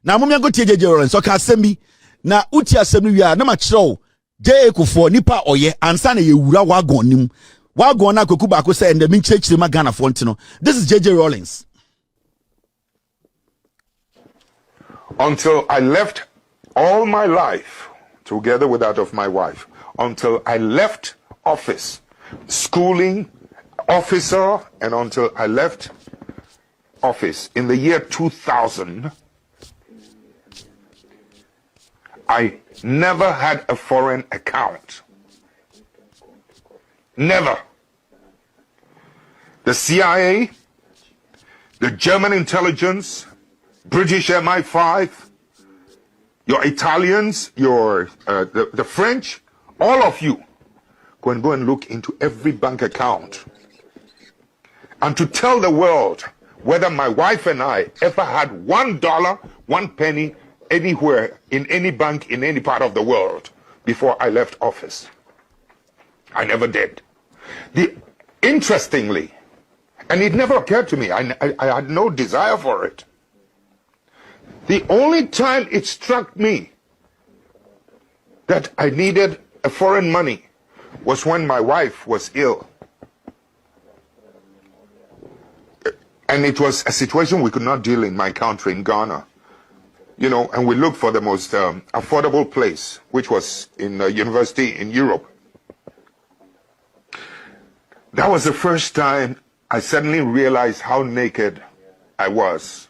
na momia go tie JJ Lawrence so ka asem bi na uti asem no wi a na ma kire J Kufuor nipa oye ansa na yewura wagon nim wagon na koku ba ko say ndem nchirechire ma Ghana fo ntino. This is JJ Lawrence. Until I left all my life together with that of my wife, until I left office, schooling, officer, and until I left office in the year 2000, I never had a foreign account. Never. The CIA, the German intelligence, British MI5, your Italians, the French, all of you go and look into every bank account and to tell the world whether my wife and I ever had $1, 1 penny anywhere in any bank in any part of the world before I left office. I never did. Interestingly, and it never occurred to me, I had no desire for it. The only time it struck me that I needed a foreign money was when my wife was ill. And it was a situation we could not deal in my country, in Ghana. You know, and we looked for the most affordable place, which was in a university in Europe. That was the first time I suddenly realized how naked I was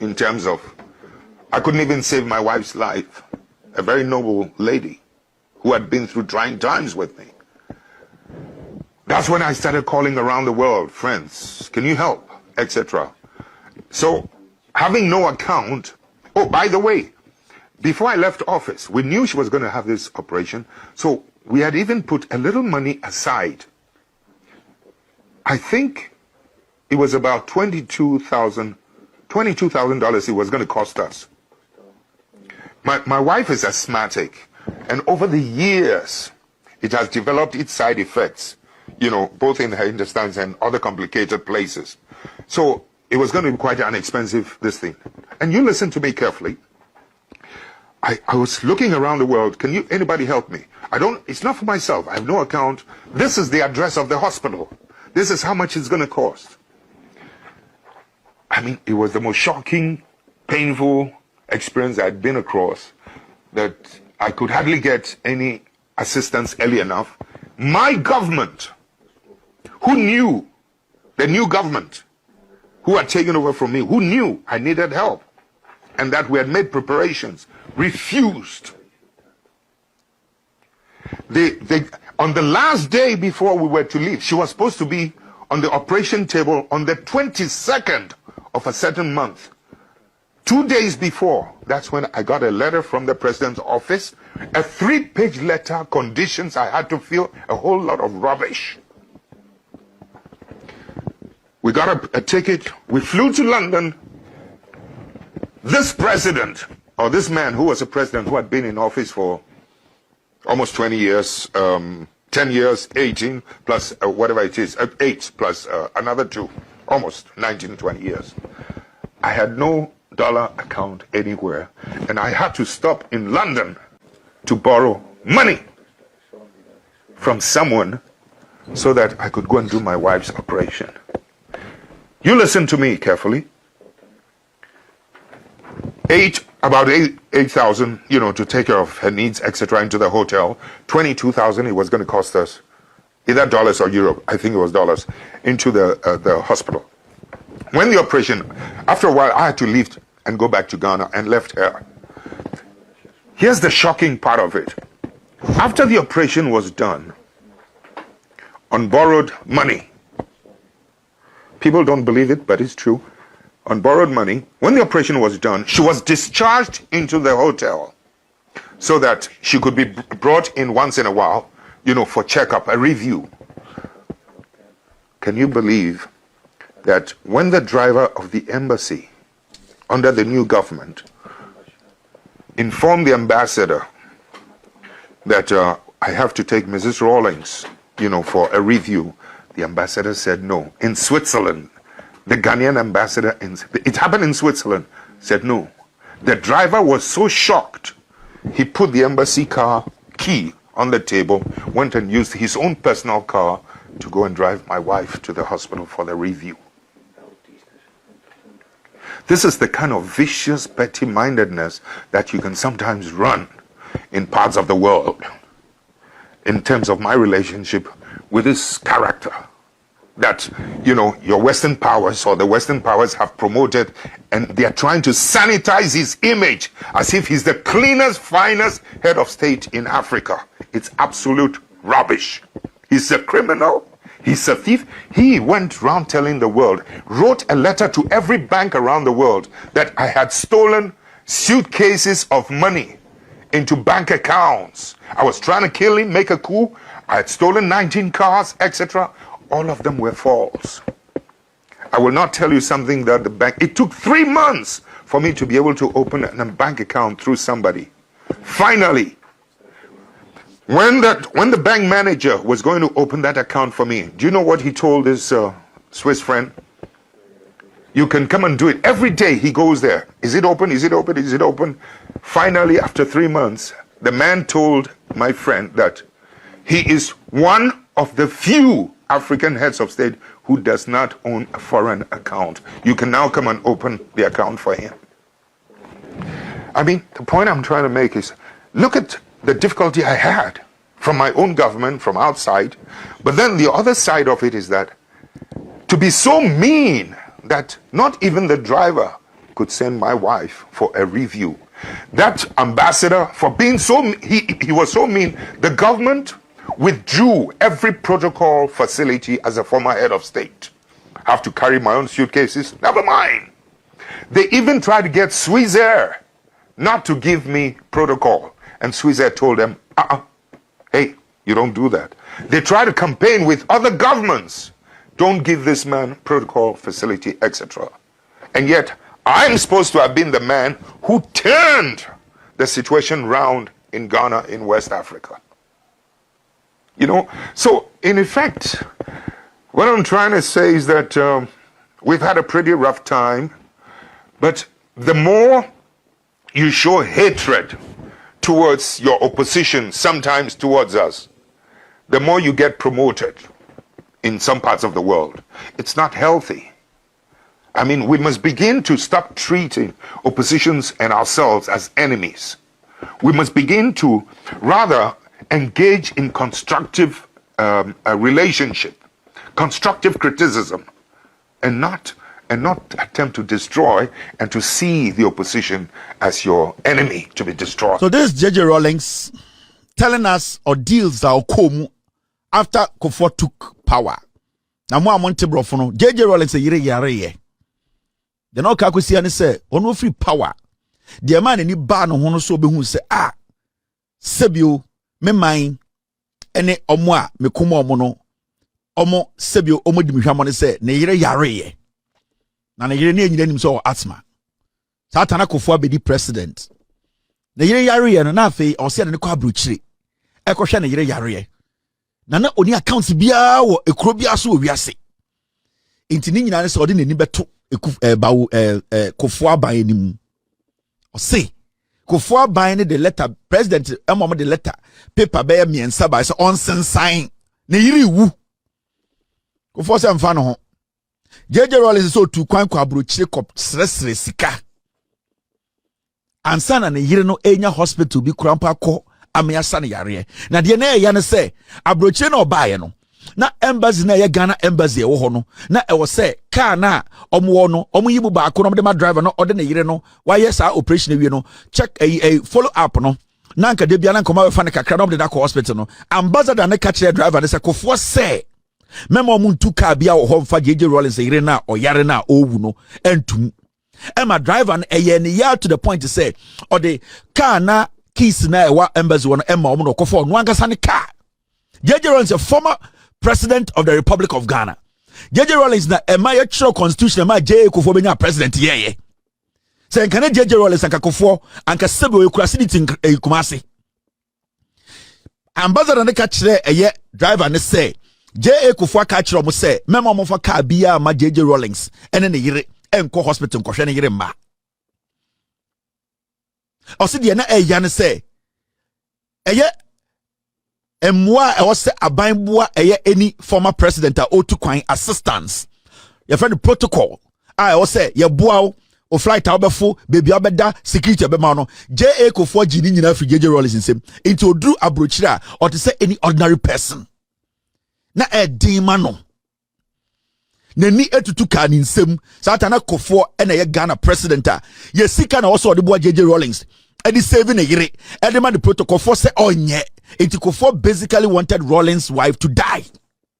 in terms of, I couldn't even save my wife's life, a very noble lady who had been through trying times with me. That's when I started calling around the world, friends, can you help, etc. So, having no account, oh, by the way, before I left office, we knew she was going to have this operation, so we had even put a little money aside. I think it was about $22,000 it was going to cost us. My wife is asthmatic, and over the years, it has developed its side effects, you know, both in her intestines and other complicated places. So it was going to be quite an expensive, this thing. And you listen to me carefully. I was looking around the world. Can anybody help me? It's not for myself. I have no account. This is the address of the hospital. This is how much it's going to cost. I mean, it was the most shocking, painful experience I'd been across, that I could hardly get any assistance early enough. My government, who knew, the new government, who had taken over from me, who knew I needed help, and that we had made preparations, refused. On the last day before we were to leave, she was supposed to be on the operation table on the 22nd of a certain month. 2 days before, that's when I got a letter from the president's office, a 3-page letter, conditions I had to fill, a whole lot of rubbish. We got a ticket, we flew to London. This president, or this man who was a president who had been in office for almost 20 years, 10 years, 18, plus whatever it is, 8 plus another 2, almost 19, 20 years. I had no dollar account anywhere, and I had to stop in London to borrow money from someone so that I could go and do my wife's operation. You listen to me carefully. About 8,000, you know, to take care of her needs, etc., into the hotel. 22,000 it was going to cost us, either dollars or euro. I think it was dollars, into the hospital. When the operation, after a while, I had to leave and go back to Ghana and left her. Here's the shocking part of it. After the operation was done, on borrowed money, people don't believe it, but it's true. On borrowed money, when the operation was done, she was discharged into the hotel so that she could be brought in once in a while, you know, for checkup, a review. Can you believe that when the driver of the embassy under the new government informed the ambassador that I have to take Mrs. Rawlings, you know, for a review, the ambassador said no. In Switzerland, the Ghanaian ambassador, it happened in Switzerland, said no. The driver was so shocked, he put the embassy car key on the table, went and used his own personal car to go and drive my wife to the hospital for the review. This is the kind of vicious petty-mindedness that you can sometimes run in parts of the world in terms of my relationship with this character that, you know, your Western powers or the Western powers have promoted, and they are trying to sanitize his image as if he's the cleanest, finest head of state in Africa. It's absolute rubbish. He's a criminal. He's a thief. He went around telling the world, wrote a letter to every bank around the world that I had stolen suitcases of money into bank accounts. I was trying to kill him, make a coup. I had stolen 19 cars, etc. All of them were false. I will not tell you something that the bank... It took 3 months for me to be able to open a bank account through somebody. Finally, when the bank manager was going to open that account for me, do you know what he told his Swiss friend? You can come and do it. Every day he goes there. Is it open? Is it open? Is it open? Finally, after 3 months, the man told my friend that he is one of the few African heads of state who does not own a foreign account. You can now come and open the account for him. I mean, the point I'm trying to make is, look at the difficulty I had from my own government, from outside. But then the other side of it is that to be so mean that not even the driver could send my wife for a review. That ambassador, for being so, he was so mean, the government withdrew every protocol facility as a former head of state. I have to carry my own suitcases, never mind. They even tried to get Swissair not to give me protocol. And Swissair told them, hey, you don't do that. They tried to campaign with other governments. Don't give this man protocol facility, etc. And yet, I'm supposed to have been the man who turned the situation round in Ghana, in West Africa. You know, so in effect, what I'm trying to say is that we've had a pretty rough time, but the more you show hatred towards your opposition, sometimes towards us, the more you get promoted in some parts of the world. It's not healthy. I mean, we must begin to stop treating oppositions and ourselves as enemies. We must begin to rather engage in constructive relationship, constructive criticism, and not attempt to destroy and to see the opposition as your enemy to be destroyed. So this is JJ Rawlings telling us ordeals that come after Kufuor took power. Now more Monte Brofono, JJ Rawlings say yare. The no kakusi ani say ono free power. The man ni ba no hono so be hu say sebio me man ene omo a me kuma omo no omo sebio omo di mhwamo ne say ne yare na ne yere ne anyina nim so asthma satana Kufuor be di president ne yare no na afei o se ne ko abrochire e ko hwe ne yare na oni account bia wo ekuro bia so wiase enti ni nyina ne se odi nani beto Kufuor ban nim o se Kufuor ban ne the letter president emom the letter paper be miensa ba se on sign ne yiri wu Kufuor se mfa no ho JJ Rawlings so tu kwan kwa abrochire kop sresre sika ansana ne yiri no enya hospital bi kurampa ko amyasa ne yare na de na ya ne se abrochire na obaye no na embassy na ye Ghana embassy e wo ho no na e wo se car na omo no omo yibu ba ko no de ma driver no ode ne yire no wa yes operation we no check a follow up no na nka de bia na nkoma we fa ne kakra no de da ko hospital no ambassador ne catch driver ne se Kufuor se memo mu ntu car bia wo ho fa JJ Rawlings yire na oyare na owu no entum Emma driver na eye ne ya to the point to say or the car na keys na e wa embassy wo no Emma omo no Kufuor no ankasa ne car JJ Rawlings a former President of the Republic of Ghana. JJ Rawlings na Emma yetro constitution ma J Kufuor benya president ye. Say nka na JJ Rawlings anka Kufuor anka sebe we kura city Kumasi. Ambassador ne ka kire eye driver ne say J Kufuor ka kire mo say mema mo fa car bia ma JJ Rawlings ene ne yire enko hospital nkwohwe ne yire mma. ɔse deɛ na ɛyɛ ne sɛ ɛyɛ emwa ɛwɔ sɛ abanboa ɛyɛ any former president a otu kwan assistance your friend protocol ɛwɔ sɛ yɛboa o flight a wobɛfo baby abɛda security abɛma no JA Kufuor gyi ni nyina fi JJ Rollins nsɛm into oduru abrochire a ɔte sɛ any ordinary person na ɛdin ma no nani etutu ka ni nsɛm satana Kufuor ɛna yɛ Ghana president a yɛ sika na wɔsɔ ɔde boa JJ Rollins ɛde saving a yere ɛde ma the protocol for sɛ ɔnyɛ. Kufuor basically wanted Rollins' wife to die.